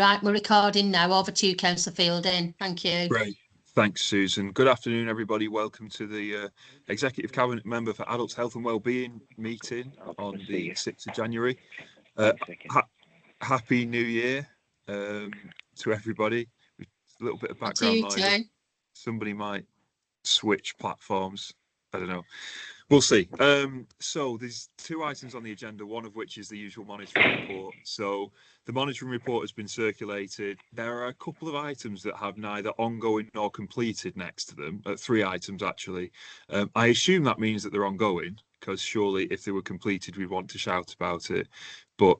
Right, we're recording now. Over to you, Councillor Fielding. Thank you. Great. Thanks, Susan. Good afternoon, everybody. Welcome to the Executive Cabinet Member for Adults Health and Wellbeing meeting on the 6th of January. Happy New Year to everybody. A little bit of background noise. Somebody might switch platforms. I don't know. We'll see. So there's two items on the agenda, one of which is the usual monitoring report. So the monitoring report has been circulated. There are a couple of items that have neither ongoing nor completed next to them, 3 items actually. I assume that means that they're ongoing, because surely if they were completed, we'd want to shout about it. But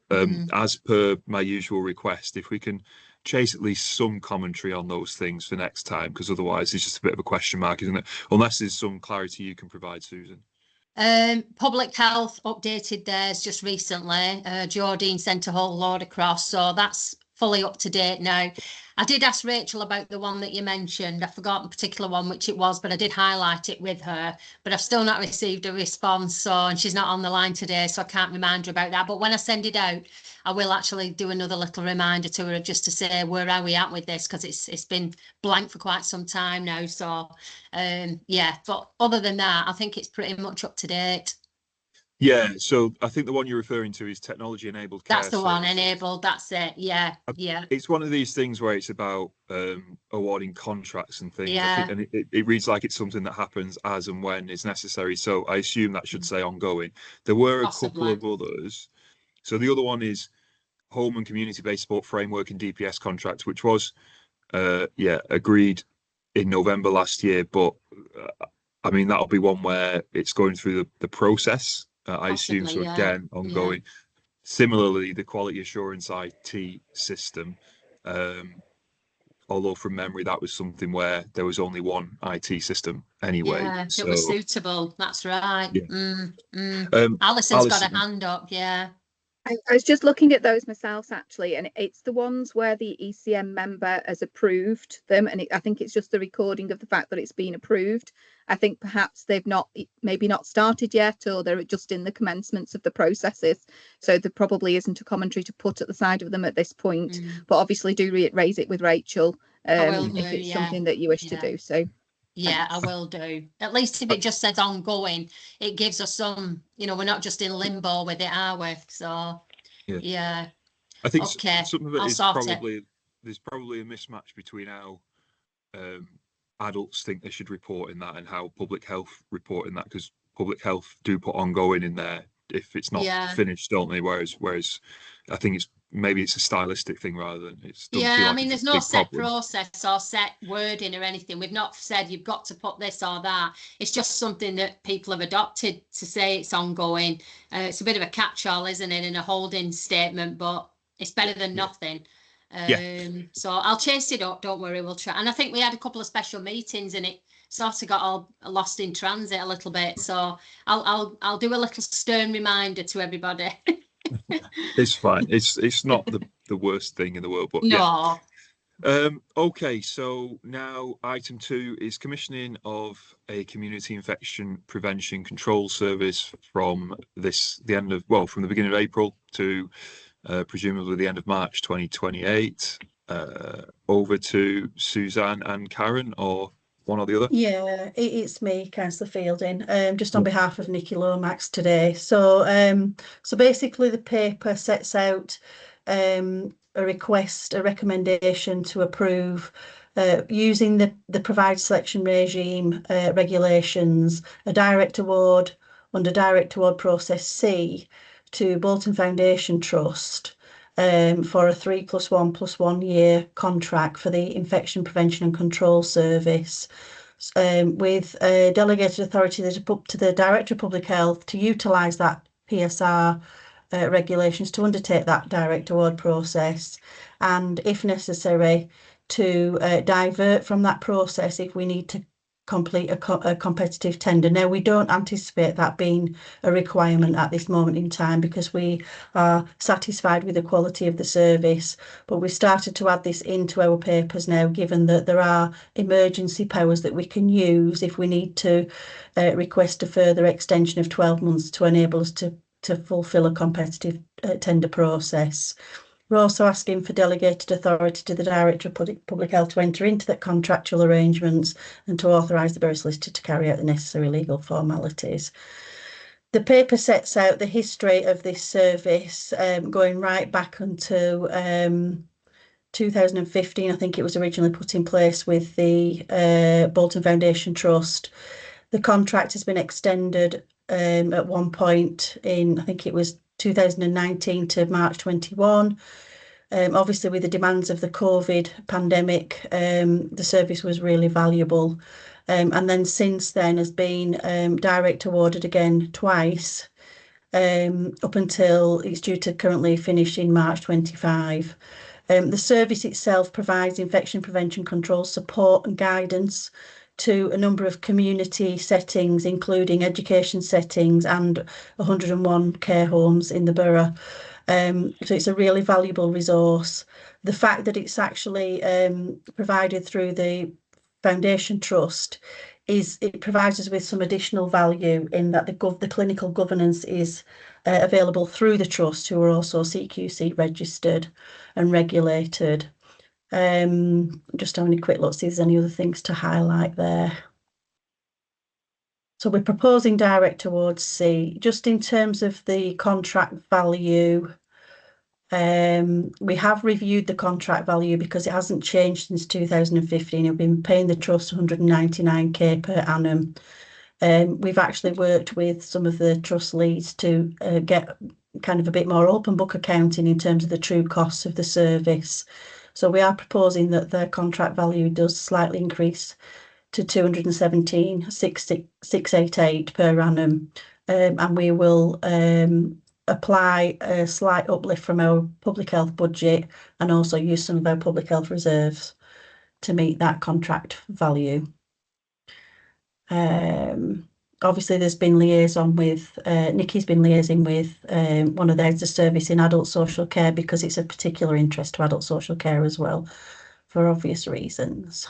as per my usual request, if we can chase at least some commentary on those things for next time, because otherwise it's just a bit of a question mark, isn't it? Unless there's some clarity you can provide, Susan. Public Health updated theirs just recently. Jordine sent a whole load across, so that's fully up to date now. I did ask Rachel about the one that you mentioned. I forgot the particular one which it was, but I did highlight it with her, but I've still not received a response, so, and she's not on the line today, so I can't remind her about that. But when I send it out, I will actually do another little reminder to her just to say where are we at with this, because it's been blank for quite some time now. So yeah, but other than that, I think it's pretty much up to date. Yeah, so I think the one you're referring to is technology enabled care. That's the one, enabled, that's it. Yeah, yeah. It's one of these things where it's about awarding contracts and things. Yeah. I think, and it reads like it's something that happens as and when is necessary. So I assume that should say ongoing. There were a couple of others. So the other one is home and community-based support framework and DPS contract, which was agreed in November last year. But I mean, that'll be one where it's going through the process. I assume so. Again, ongoing. Yeah. Similarly, the quality assurance IT system, although from memory that was something where there was only one IT system anyway. Yeah, so it was suitable. That's right. Yeah. Alison's got a hand up. Yeah. I was just looking at those myself, actually, and it's the ones where the ECM member has approved them, and I think it's just the recording of the fact that it's been approved. I think perhaps they've maybe not started yet, or they're just in the commencements of the processes, so there probably isn't a commentary to put at the side of them at this point. But obviously do raise it with Rachel if it's something that you wish to do so. Yeah, I will do. At least if it just says ongoing, it gives us some, we're not just in limbo with it, are we? So, yeah. I think some of it is probably, there's probably a mismatch between how adults think they should report in that and how public health report in that, because public health do put ongoing in there if it's not finished, don't they? Whereas I think it's a stylistic thing rather than it's done. Yeah, I mean, there's no set process or set wording or anything. We've not said you've got to put this or that. It's just something that people have adopted to say it's ongoing. It's a bit of a catch-all, isn't it, in a holding statement, but it's better than nothing. So I'll chase it up, don't worry, we'll try. And I think we had a couple of special meetings and it sort of got all lost in transit a little bit. So I'll do a little stern reminder to everybody. It's fine. It's not the worst thing in the world, but no. Okay, so now item 2 is commissioning of a community infection prevention control service from from the beginning of April to presumably the end of March 2028. Over to Suzanne and Karen, or one or the other. Yeah, it's me, Councillor Fielding, just on behalf of Nikki Lomax today. So basically the paper sets out a recommendation to approve using the provider selection regime regulations, a direct award under direct award process C to Bolton Foundation Trust for a 3+1+1 year contract for the Infection Prevention and Control Service, with delegated authority that up to the Director of Public Health to utilise that PSR regulations to undertake that direct award process, and if necessary to divert from that process if we need to complete a competitive tender. Now, we don't anticipate that being a requirement at this moment in time because we are satisfied with the quality of the service, but we started to add this into our papers now, given that there are emergency powers that we can use if we need to request a further extension of 12 months to enable us to fulfil a competitive tender process. We're also asking for delegated authority to the Director of Public Health to enter into the contractual arrangements and to authorise the Borough Solicitor to carry out the necessary legal formalities. The paper sets out the history of this service, going right back until 2015. I think it was originally put in place with the Bolton Foundation Trust. The contract has been extended at one point in, I think it was 2019 to March 21. Obviously, with the demands of the COVID pandemic, the service was really valuable. And then since then has been direct awarded again twice, up until it's due to currently finish in March 25. The service itself provides infection prevention control support and guidance to a number of community settings, including education settings and 101 care homes in the borough. So it's a really valuable resource. The fact that it's actually provided through the Foundation Trust it provides us with some additional value in that the clinical governance is available through the Trust, who are also CQC registered and regulated. Just having a quick look, see if there's any other things to highlight there. So we're proposing direct awards C. Just in terms of the contract value, we have reviewed the contract value because it hasn't changed since 2015. We've been paying the Trust 199k per annum. We've actually worked with some of the Trust leads to get kind of a bit more open book accounting in terms of the true costs of the service. So we are proposing that the contract value does slightly increase to 217,688 per annum, and we will apply a slight uplift from our public health budget and also use some of our public health reserves to meet that contract value. Obviously, there's been liaison with, Nikki's been liaising with one of the heads of service in adult social care because it's a particular interest to adult social care as well, for obvious reasons.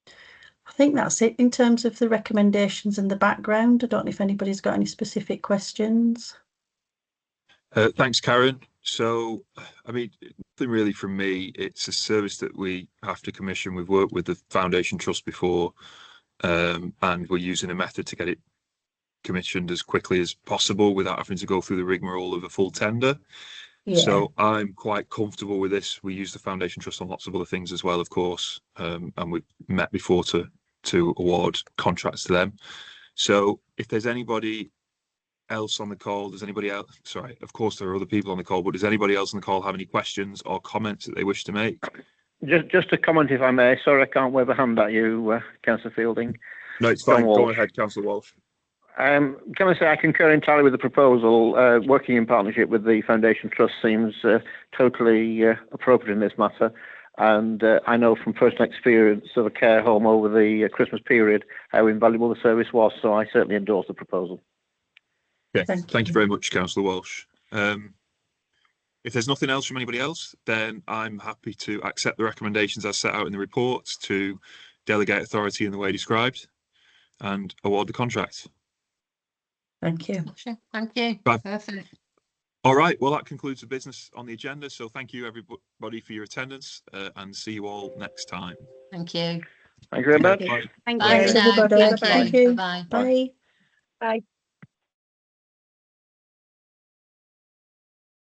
I think that's it in terms of the recommendations and the background. I don't know if anybody's got any specific questions. Thanks, Karen. So, I mean, nothing really from me. It's a service that we have to commission. We've worked with the Foundation Trust before, and we're using a method to get it commissioned as quickly as possible without having to go through the rigmarole of a full tender. Yeah. So I'm quite comfortable with this. We use the Foundation Trust on lots of other things as well, of course, and we've met before to award contracts to them. So if there's anybody else on the call, does anybody else, sorry, of course there are other people on the call, but does anybody else on the call have any questions or comments that they wish to make? Just a comment, if I may. Sorry, I can't wave a hand at you, Councillor Fielding. No, it's fine. Go ahead, Councillor Walsh. Can I say I concur entirely with the proposal. Working in partnership with the Foundation Trust seems totally appropriate in this matter. And I know from personal experience of a care home over the Christmas period how invaluable the service was. So I certainly endorse the proposal. Okay, thank you very much, Councillor Walsh. If there's nothing else from anybody else, then I'm happy to accept the recommendations as set out in the report to delegate authority in the way described and award the contract. Thank you. Thank you. Right. Perfect. All right. Well, that concludes the business on the agenda. So thank you, everybody, for your attendance, and see you all next time. Thank you. Thank you very much. Thank Bye you. now. Everybody. Thank you. Thank you. Bye-bye. Bye. Bye.